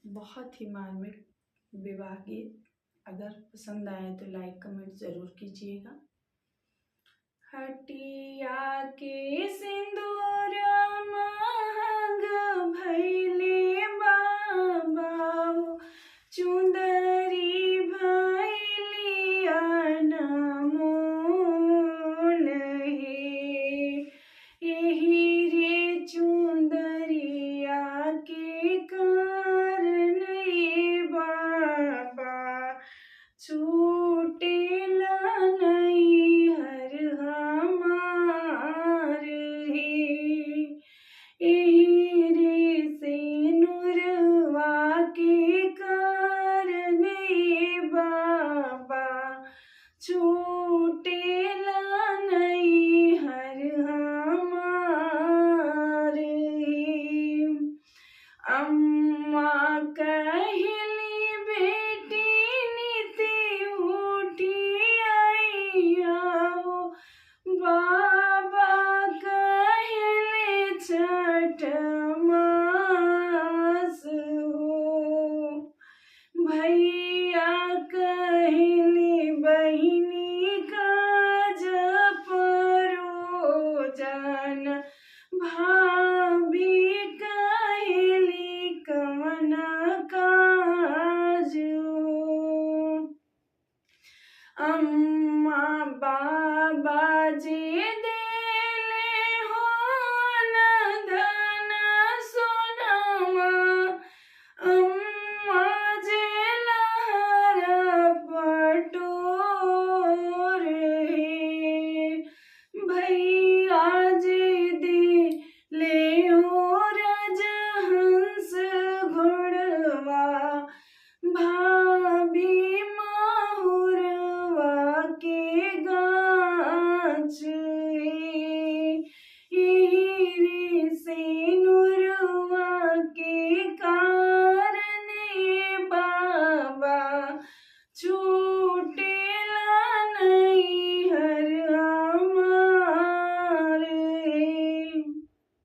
बहुत ही मार्मिक विवाह गीत। अगर पसंद आए तो लाइक कमेंट ज़रूर कीजिएगा। हटिया के सिंदूर महंग भैले बाबा, चुंदरी भैली अनमोल हे। एही रे चुंदरिया के कारण बाबा, छूटेला नहीं हर हमार हे। एही रे सेनुरवा के कारण बाबा, छूटेला नहीं हर हमार हे। अम्मा कहे